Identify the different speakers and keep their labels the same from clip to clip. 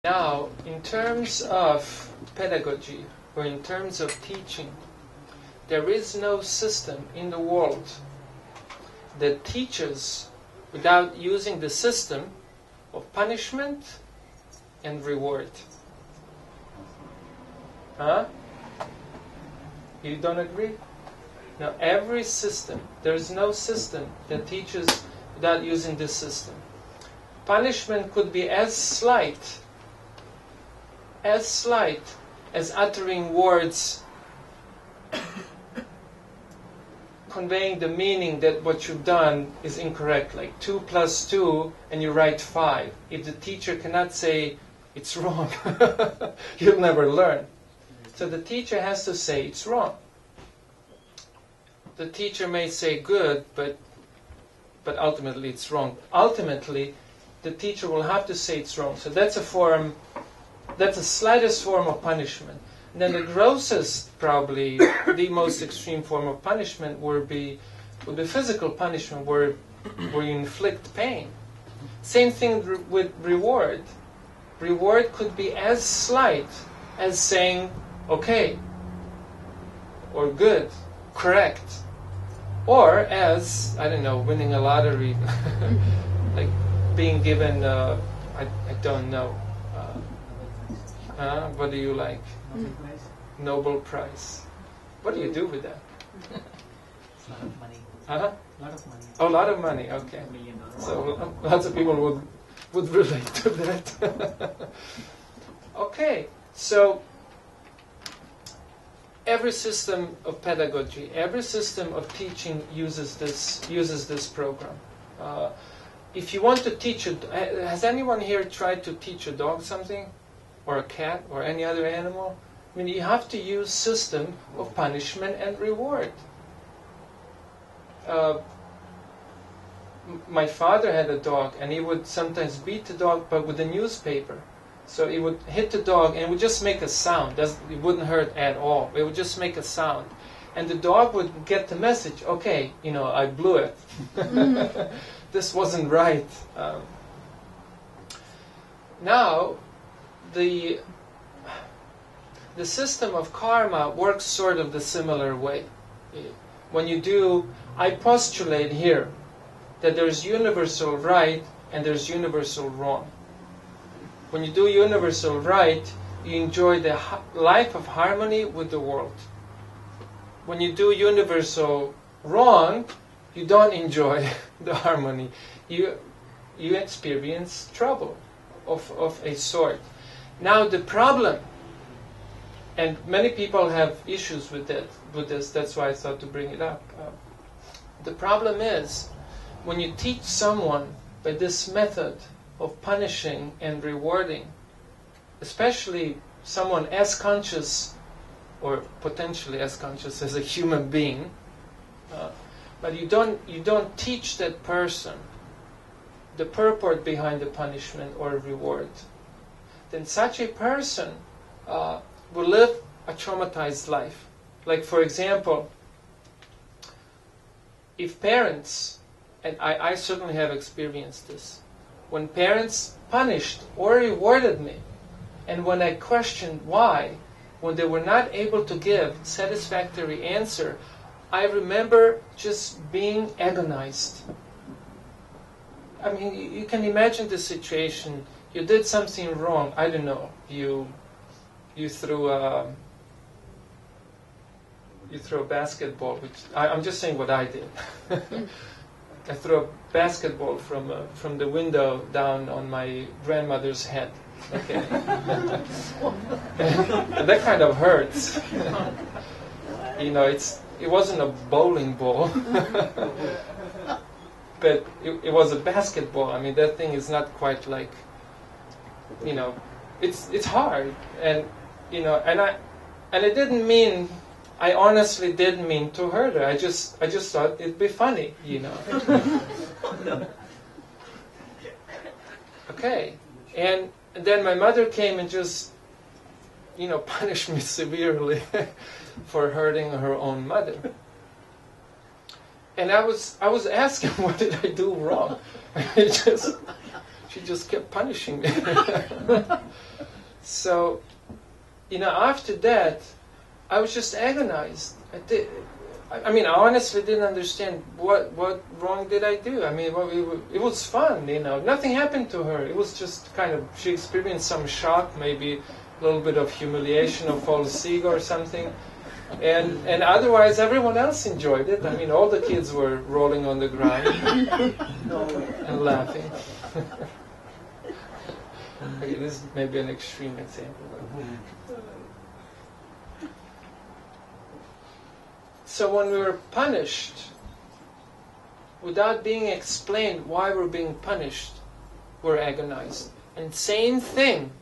Speaker 1: Now, in terms of pedagogy, or in terms of teaching, there is no system in the world that teaches without using the system of punishment and reward. Huh? You don't agree? Now, every system, there is no system that teaches without using this system. Punishment could be as slight as uttering words conveying the meaning that what you've done is incorrect, like 2 + 2 and you write 5. If the teacher cannot say it's wrong, you'll never learn. So the teacher has to say it's wrong. The teacher may say good, but ultimately it's wrong. Ultimately, the teacher will have to say it's wrong. So that's the slightest form of punishment. And then the grossest, probably the most extreme form of punishment would be physical punishment, where you inflict pain. Same thing with reward. Reward could be as slight as saying okay, or good, correct, or as, I don't know, winning a lottery, like being given, I don't know, what do you like? Nobel Prize. What do you do with that?
Speaker 2: A lot of money.
Speaker 1: Huh?
Speaker 2: A lot of money.
Speaker 1: Oh, a lot of money, okay.
Speaker 2: $1 million.
Speaker 1: So lots of people would relate to that. Okay, so every system of pedagogy, every system of teaching uses this program. If you want to teach has anyone here tried to teach a dog something, or a cat, or any other animal? I mean, you have to use system of punishment and reward. My father had a dog, and he would sometimes beat the dog, but with a newspaper. So he would hit the dog, and it would just make a sound. It wouldn't hurt at all. It would just make a sound. And the dog would get the message, okay, I blew it. This wasn't right. Now, the system of karma works sort of the similar way. When you do, I postulate here that there's universal right and there's universal wrong. When you do universal right, you enjoy the life of harmony with the world. When you do universal wrong, you don't enjoy the harmony. You experience trouble of a sort. Now the problem, and many people have issues with this, that's why I thought to bring it up. The problem is, when you teach someone by this method of punishing and rewarding, especially someone as conscious, or potentially as conscious as a human being, but you don't teach that person the purport behind the punishment or reward, then such a person will live a traumatized life. Like, for example, if parents, and I certainly have experienced this, when parents punished or rewarded me, and when I questioned why, when they were not able to give satisfactory answer, I remember just being agonized. I mean, you can imagine the situation. You did something wrong. I don't know. You threw a basketball. Which I'm just saying what I did. I threw a basketball from the window down on my grandmother's head. Okay, and that kind of hurts. It wasn't a bowling ball. But it was a basketball. I mean, that thing is not quite like, it's hard, and I didn't mean, I honestly didn't mean to hurt her. I just thought it'd be funny, Okay, and then my mother came and just, punished me severely for hurting her own mother. And I was asking, what did I do wrong? She just kept punishing me. So, after that, I was just agonized. I mean, I honestly didn't understand what wrong did I do. I mean, it was fun, Nothing happened to her. It was just kind of, she experienced some shock, maybe a little bit of humiliation or false ego or something. And otherwise, everyone else enjoyed it. I mean, all the kids were rolling on the ground and laughing. Okay, this is maybe an extreme example. So when we were punished, without being explained why we're being punished, we're agonized. And same thing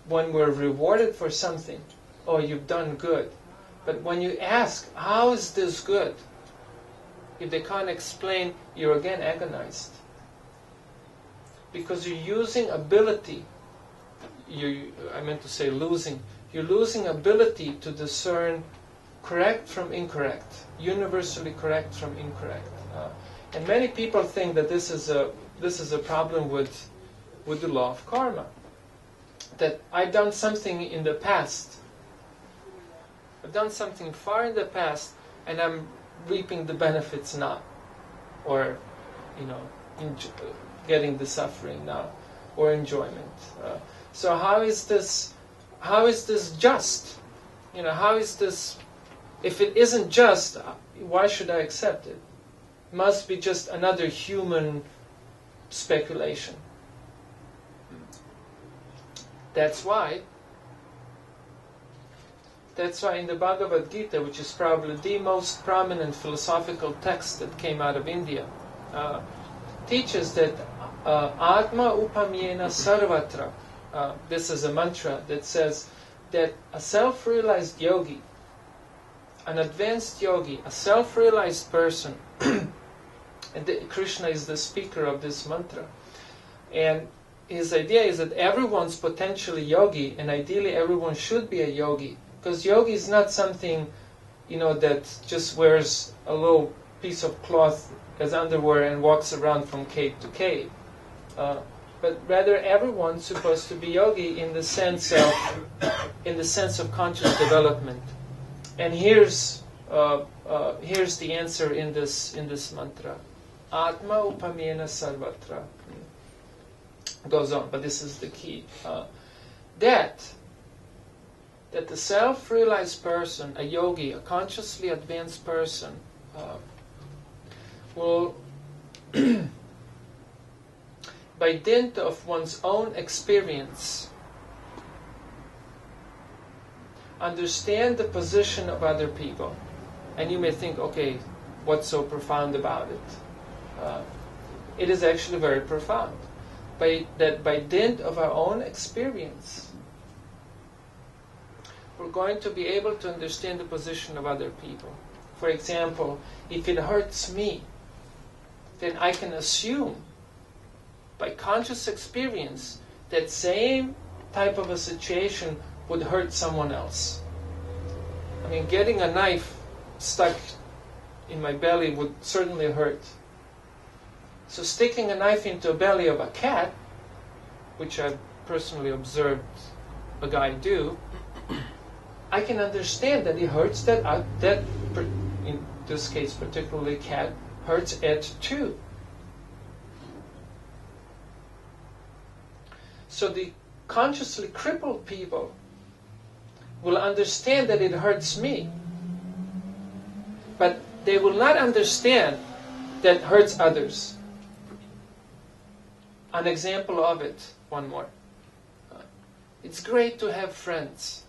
Speaker 1: when we're rewarded for something. Oh, you've done good. But when you ask, how is this good? If they can't explain, you're again agonized. Because you're using ability. I meant to say losing. You're losing ability to discern correct from incorrect, universally correct from incorrect. And many people think that this is a problem with the law of karma. That I've done something in the past. I've done something far in the past, and I'm reaping the benefits now, or getting the suffering now, or enjoyment. So how is this just? How is this? If it isn't just, why should I accept it? It must be just another human speculation. That's why in the Bhagavad Gita, which is probably the most prominent philosophical text that came out of India, teaches that Atma upamyena sarvatra. This is a mantra that says that a self-realized yogi, an advanced yogi, a self-realized person, and Krishna is the speaker of this mantra, and his idea is that everyone's potentially yogi, and ideally everyone should be a yogi, because yogi is not something, that just wears a little piece of cloth as underwear and walks around from cave to cave. But rather, everyone's supposed to be yogi in the sense of conscious development. And here's the answer in this mantra: Atma upamyena sarvatra. Goes on, but this is the key. That the self-realized person, a yogi, a consciously advanced person, will, by dint of one's own experience, understand the position of other people. And you may think, okay, what's so profound about it? It is actually very profound. By dint of our own experience, we're going to be able to understand the position of other people. For example, if it hurts me, then I can assume, by conscious experience, that same type of a situation would hurt someone else. I mean, getting a knife stuck in my belly would certainly hurt. So sticking a knife into the belly of a cat, which I've personally observed a guy do, I can understand that it hurts that in this case particularly cat, hurts it too. So the consciously crippled people will understand that it hurts me, but they will not understand that it hurts others. An example of it, one more. It's great to have friends.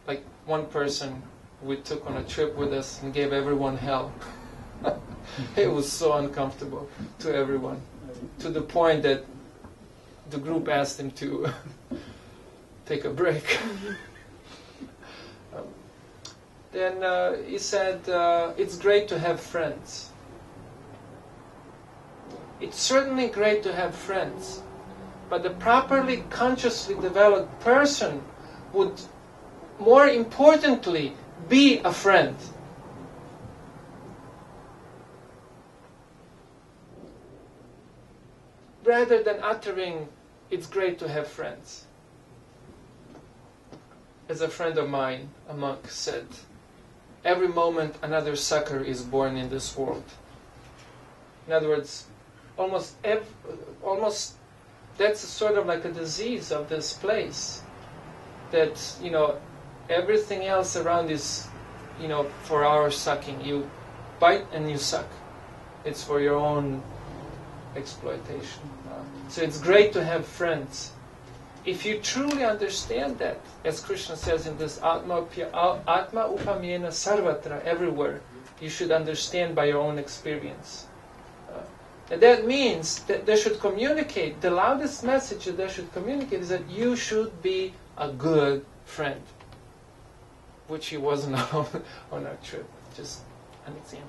Speaker 1: Like one person we took on a trip with us and gave everyone hell. It was so uncomfortable to everyone, to the point that the group asked him to take a break. Then he said, it's great to have friends. It's certainly great to have friends, but the properly consciously developed person would, more importantly, be a friend. Rather than uttering, it's great to have friends. as a friend of mine, a monk, said, every moment another sucker is born in this world. In other words, almost that's sort of like a disease of this place. That, everything else around is, for our sucking. You bite and you suck. It's for your own exploitation. So it's great to have friends. If you truly understand that, as Krishna says in this Atma upamyena sarvatra, everywhere, you should understand by your own experience. And that means that they should communicate, the loudest message that they should communicate is that you should be a good friend. Which he wasn't on our trip. Just an example.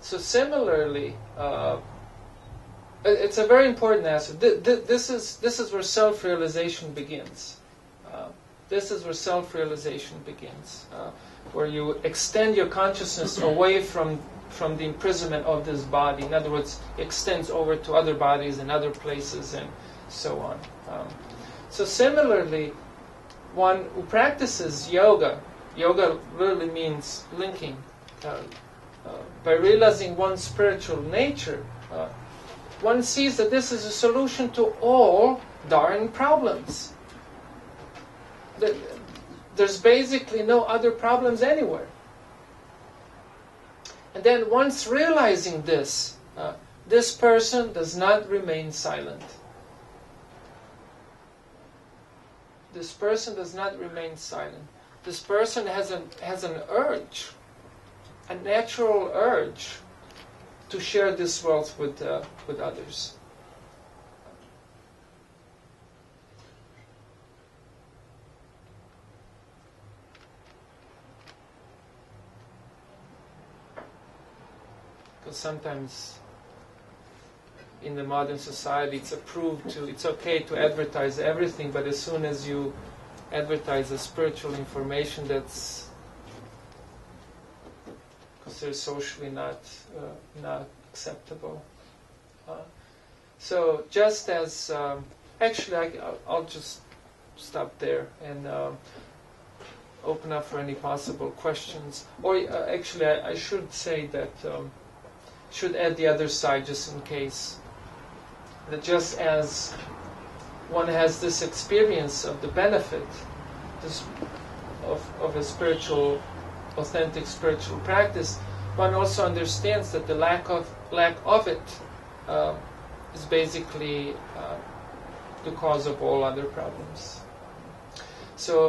Speaker 1: So similarly, it's a very important aspect. This is where self-realization begins. This is where self-realization begins, where you extend your consciousness away from the imprisonment of this body. In other words, it extends over to other bodies and other places and so on. So similarly, one who practices yoga really means linking. By realizing one's spiritual nature, one sees that this is a solution to all darn problems. There's basically no other problems anywhere. And then once realizing this, this person does not remain silent. This person does not remain silent. This person has an urge, a natural urge, to share this wealth with others. Because sometimes in the modern society it's okay to advertise everything, but as soon as you advertise the spiritual information, that's considered socially not acceptable. So just as actually I'll just stop there and open up for any possible questions. Or actually I should say that should add the other side just in case. That just as one has this experience of the benefit of a spiritual, authentic spiritual practice, one also understands that the lack of it is basically the cause of all other problems. So